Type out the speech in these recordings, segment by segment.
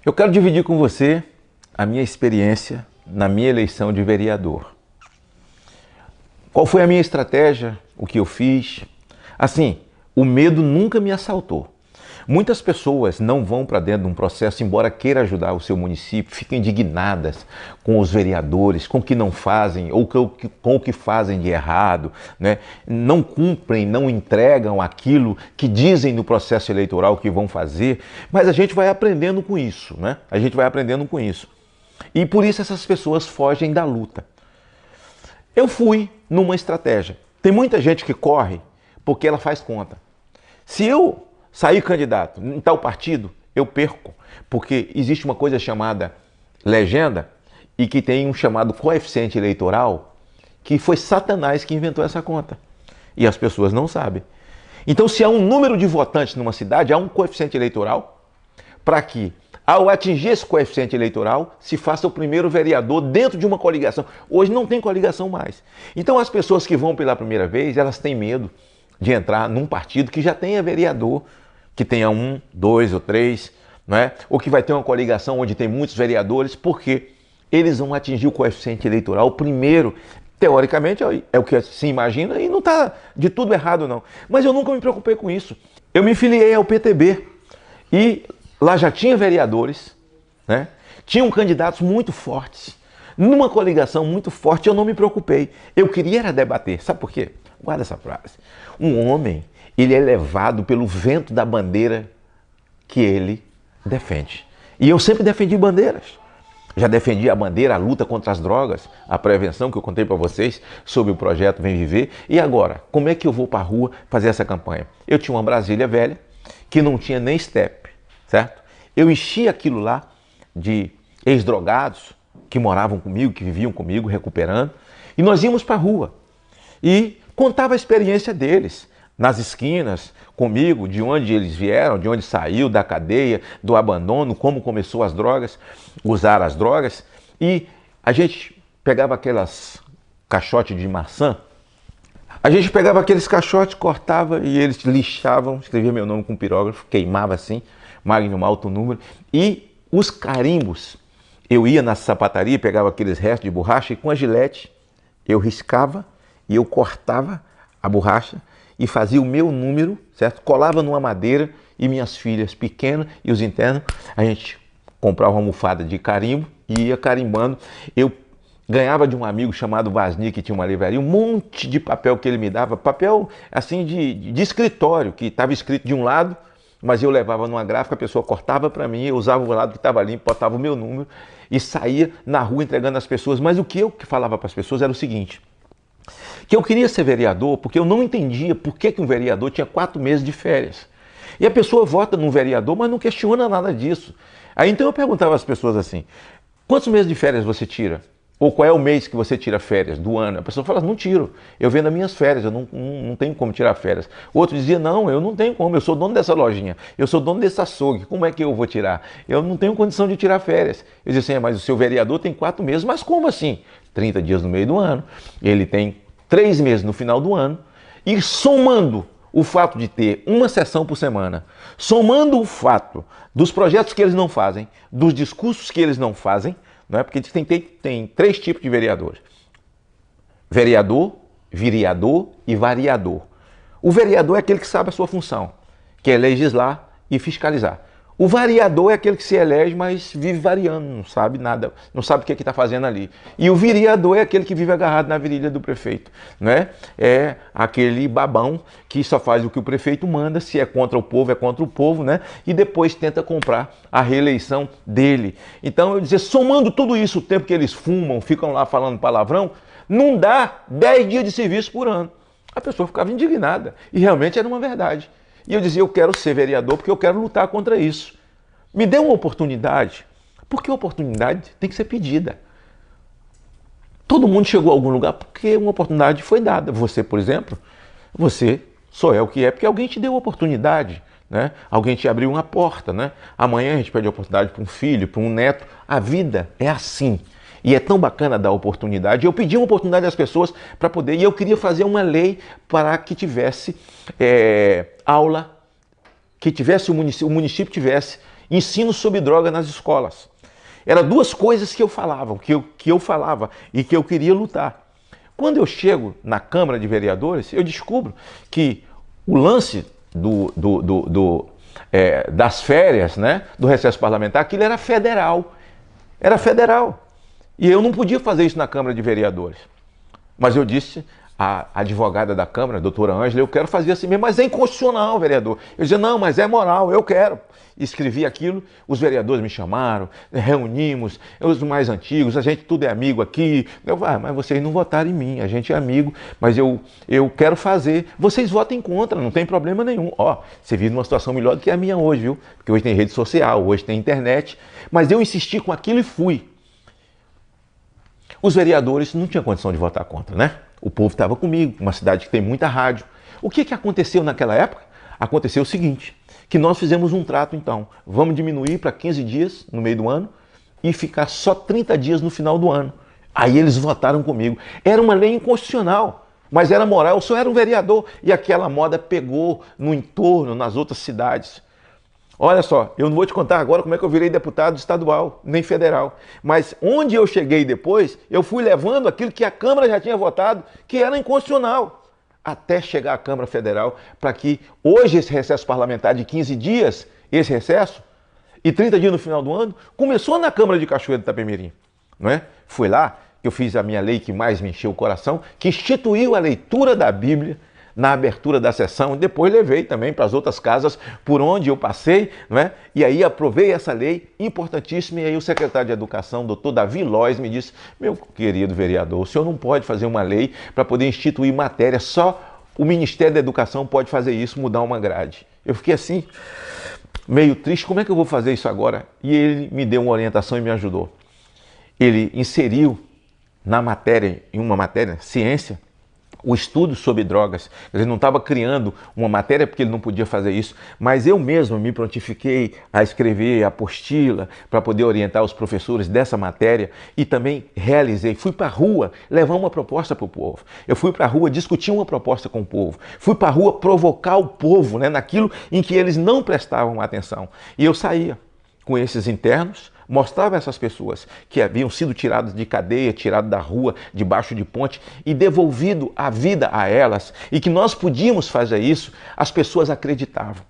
Eu quero dividir com você a minha experiência na minha eleição de vereador. Qual foi a minha estratégia, o que eu fiz? Assim, o medo nunca me assaltou. Muitas pessoas não vão para dentro de um processo, embora queira ajudar o seu município, ficam indignadas com os vereadores, com o que não fazem ou com o que fazem de errado, né? Não cumprem, não entregam aquilo que dizem no processo eleitoral que vão fazer, mas a gente vai aprendendo com isso, né? A gente vai aprendendo com isso. E por isso essas pessoas fogem da luta. Eu fui numa estratégia. Tem muita gente que corre porque ela faz conta. Se eu sair candidato em tal partido, eu perco, porque existe uma coisa chamada legenda e que tem um chamado coeficiente eleitoral, que foi Satanás que inventou essa conta. E as pessoas não sabem. Então, se há um número de votantes numa cidade, há um coeficiente eleitoral para que, ao atingir esse coeficiente eleitoral, se faça o primeiro vereador dentro de uma coligação. Hoje não tem coligação mais. Então, as pessoas que vão pela primeira vez, elas têm medo de entrar num partido que já tenha vereador, que tenha 1, 2 ou 3, não é? Ou que vai ter uma coligação onde tem muitos vereadores, porque eles vão atingir o coeficiente eleitoral primeiro. Teoricamente é o que se imagina e não está de tudo errado não. Mas eu nunca me preocupei com isso. Eu me filiei ao PTB e lá já tinha vereadores, né? Tinham candidatos muito fortes. Numa coligação muito forte eu não me preocupei. Eu queria era debater. Sabe por quê? Guarda essa frase. Um homem, ele é levado pelo vento da bandeira que ele defende. E eu sempre defendi bandeiras. Já defendi a bandeira, a luta contra as drogas, a prevenção que eu contei para vocês sobre o projeto Vem Viver. E agora, como é que eu vou para a rua fazer essa campanha? Eu tinha uma Brasília velha, que não tinha nem step, certo? Eu enchi aquilo lá de ex-drogados que moravam comigo, que viviam comigo, recuperando. E nós íamos para a rua e contava a experiência deles nas esquinas, comigo, de onde eles vieram, de onde saiu, da cadeia, do abandono, como começou as drogas, usar as drogas. E a gente pegava aquelas caixotes de maçã, a gente pegava aqueles caixotes, cortava e eles lixavam, escrevia meu nome com pirógrafo, queimava assim, Magnum alto número, e os carimbos. Eu ia na sapataria, pegava aqueles restos de borracha e com a gilete eu riscava e eu cortava a borracha e fazia o meu número, certo? Colava numa madeira e minhas filhas pequenas e os internos, a gente comprava uma almofada de carimbo e ia carimbando. Eu ganhava de um amigo chamado Vasni, que tinha uma livraria, um monte de papel que ele me dava, papel assim de escritório, que estava escrito de um lado, mas eu levava numa gráfica, a pessoa cortava para mim, eu usava o lado que estava limpo, botava o meu número e saía na rua entregando às pessoas. Mas o que eu falava para as pessoas era o seguinte, que eu queria ser vereador porque eu não entendia por que um vereador tinha 4 meses de férias. E a pessoa vota num vereador, mas não questiona nada disso. Aí então eu perguntava às pessoas assim, quantos meses de férias você tira? Ou qual é o mês que você tira férias do ano? A pessoa fala, não tiro, eu vendo as minhas férias, eu não tenho como tirar férias. O outro dizia, não, eu não tenho como, eu sou dono dessa lojinha, eu sou dono desse açougue, como é que eu vou tirar? Eu não tenho condição de tirar férias. Eu dizia assim, mas o seu vereador tem 4 meses, mas como assim? 30 dias no meio do ano, ele tem 3 meses no final do ano, e somando o fato de ter uma sessão por semana, somando o fato dos projetos que eles não fazem, dos discursos que eles não fazem, não é? Porque tem 3 tipos de vereadores: vereador, vereador e variador. O vereador é aquele que sabe a sua função, que é legislar e fiscalizar. O variador é aquele que se elege, mas vive variando, não sabe nada, não sabe o que está fazendo ali. E o vereador é aquele que vive agarrado na virilha do prefeito, né? É aquele babão que só faz o que o prefeito manda, se é contra o povo, é contra o povo, né? E depois tenta comprar a reeleição dele. Então, eu dizer, somando tudo isso, o tempo que eles fumam, ficam lá falando palavrão, não dá 10 dias de serviço por ano. A pessoa ficava indignada, e realmente era uma verdade. E eu dizia, eu quero ser vereador porque eu quero lutar contra isso. Me dê uma oportunidade, porque a oportunidade tem que ser pedida. Todo mundo chegou a algum lugar porque uma oportunidade foi dada. Você, por exemplo, você só é o que é porque alguém te deu a oportunidade, né? Alguém te abriu uma porta, né? Amanhã a gente pede a oportunidade para um filho, para um neto. A vida é assim. E é tão bacana dar oportunidade. Eu pedi uma oportunidade às pessoas para poder, e eu queria fazer uma lei para que tivesse aula, que tivesse o município tivesse ensino sobre droga nas escolas. Eram duas coisas que eu falava, que eu falava e que eu queria lutar. Quando eu chego na Câmara de Vereadores, eu descubro que o lance das férias, né, do recesso parlamentar, aquilo era federal. Era federal. E eu não podia fazer isso na Câmara de Vereadores. Mas eu disse à advogada da Câmara, a doutora Ângela, eu quero fazer assim mesmo, mas é inconstitucional, vereador. Eu dizia, não, mas é moral, eu quero. Escrevi aquilo, os vereadores me chamaram, reunimos, os mais antigos, a gente tudo é amigo aqui. Eu falei, mas vocês não votaram em mim, a gente é amigo, mas eu quero fazer. Vocês votem contra, não tem problema nenhum. Ó, você vive numa situação melhor do que a minha hoje, viu? Porque hoje tem rede social, hoje tem internet. Mas eu insisti com aquilo e fui. Os vereadores não tinham condição de votar contra, né? O povo estava comigo, uma cidade que tem muita rádio. O que aconteceu naquela época? Aconteceu o seguinte, que nós fizemos um trato então. Vamos diminuir para 15 dias no meio do ano e ficar só 30 dias no final do ano. Aí eles votaram comigo. Era uma lei inconstitucional, mas era moral. Eu só era um vereador e aquela moda pegou no entorno, nas outras cidades. Olha só, eu não vou te contar agora como é que eu virei deputado estadual, nem federal. Mas onde eu cheguei depois, eu fui levando aquilo que a Câmara já tinha votado, que era inconstitucional, até chegar à Câmara Federal, para que hoje esse recesso parlamentar de 15 dias, esse recesso, e 30 dias no final do ano, começou na Câmara de Cachoeira do Itapemirim. Não é? Foi lá que eu fiz a minha lei que mais me encheu o coração, que instituiu a leitura da Bíblia na abertura da sessão, depois levei também para as outras casas por onde eu passei, não é? E aí aprovei essa lei importantíssima, e aí o secretário de Educação, doutor Davi Lois, me disse, meu querido vereador, o senhor não pode fazer uma lei para poder instituir matéria, só o Ministério da Educação pode fazer isso, mudar uma grade. Eu fiquei assim, meio triste, como é que eu vou fazer isso agora? E ele me deu uma orientação e me ajudou. Ele inseriu na matéria, em uma matéria, ciência, o estudo sobre drogas. Ele não estava criando uma matéria porque ele não podia fazer isso, mas eu mesmo me prontifiquei a escrever a apostila para poder orientar os professores dessa matéria e também realizei. Fui para a rua levar uma proposta para o povo. Eu fui para a rua discutir uma proposta com o povo. Fui para a rua provocar o povo, né, naquilo em que eles não prestavam atenção. E eu saía com esses internos, mostrava essas pessoas que haviam sido tiradas de cadeia, tiradas da rua, debaixo de ponte e devolvido a vida a elas, e que nós podíamos fazer isso, as pessoas acreditavam.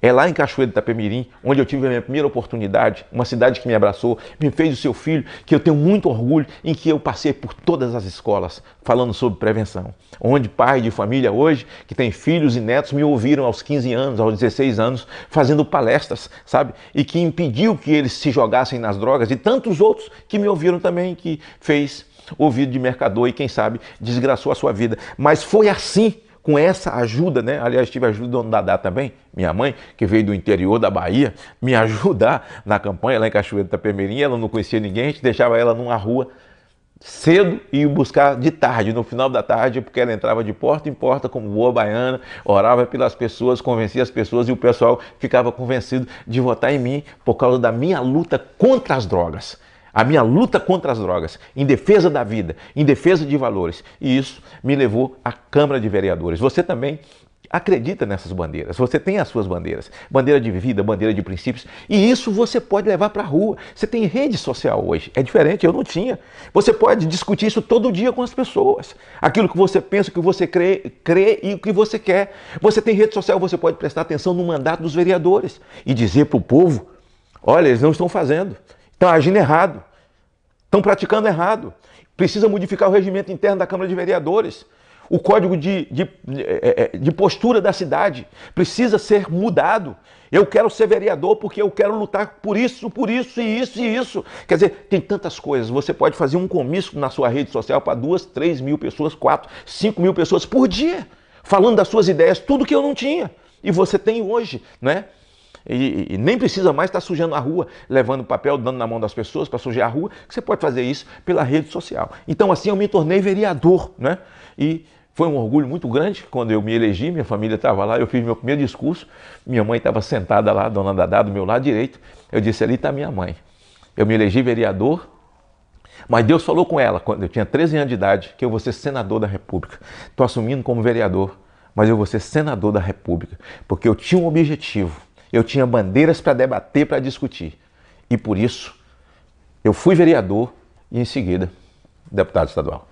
É lá em Cachoeira do Itapemirim, onde eu tive a minha primeira oportunidade, uma cidade que me abraçou, me fez o seu filho, que eu tenho muito orgulho, em que eu passei por todas as escolas, falando sobre prevenção. Onde pai de família hoje, que tem filhos e netos, me ouviram aos 15 anos, aos 16 anos, fazendo palestras, sabe? E que impediu que eles se jogassem nas drogas, e tantos outros que me ouviram também, que fez ouvido de mercador e, quem sabe, desgraçou a sua vida. Mas foi assim, com essa ajuda, né? Aliás, tive a ajuda do Dona Dadá também, minha mãe, que veio do interior da Bahia, me ajudar na campanha lá em Cachoeira do Itapemirim. Ela não conhecia ninguém, a gente deixava ela numa rua cedo e ia buscar de tarde, no final da tarde, porque ela entrava de porta em porta como boa baiana, orava pelas pessoas, convencia as pessoas e o pessoal ficava convencido de votar em mim por causa da minha luta contra as drogas. A minha luta contra as drogas, em defesa da vida, em defesa de valores. E isso me levou à Câmara de Vereadores. Você também acredita nessas bandeiras, você tem as suas bandeiras, bandeira de vida, bandeira de princípios, e isso você pode levar para a rua. Você tem rede social hoje, é diferente, eu não tinha. Você pode discutir isso todo dia com as pessoas, aquilo que você pensa, que você crê e o que você quer. Você tem rede social, você pode prestar atenção no mandato dos vereadores e dizer para o povo, olha, eles não estão fazendo, estão agindo errado, estão praticando errado, precisa modificar o regimento interno da Câmara de Vereadores. O código de postura da cidade precisa ser mudado. Eu quero ser vereador porque eu quero lutar por isso e isso e isso. Quer dizer, tem tantas coisas. Você pode fazer um comício na sua rede social para 2, 3 mil pessoas, 4, 5 mil pessoas por dia, falando das suas ideias, tudo que eu não tinha. E você tem hoje, né? E nem precisa mais estar sujando a rua, levando papel, dando na mão das pessoas para sujar a rua, que você pode fazer isso pela rede social. Então assim eu me tornei vereador, né? E foi um orgulho muito grande quando eu me elegi, minha família estava lá, eu fiz meu primeiro discurso, minha mãe estava sentada lá, Dona Dadá, do meu lado direito, eu disse, ali está minha mãe. Eu me elegi vereador, mas Deus falou com ela, quando eu tinha 13 anos de idade, que eu vou ser senador da República. Estou assumindo como vereador, mas eu vou ser senador da República, porque eu tinha um objetivo. eu tinha bandeiras para debater, para discutir. E por isso, eu fui vereador e, em seguida, deputado estadual.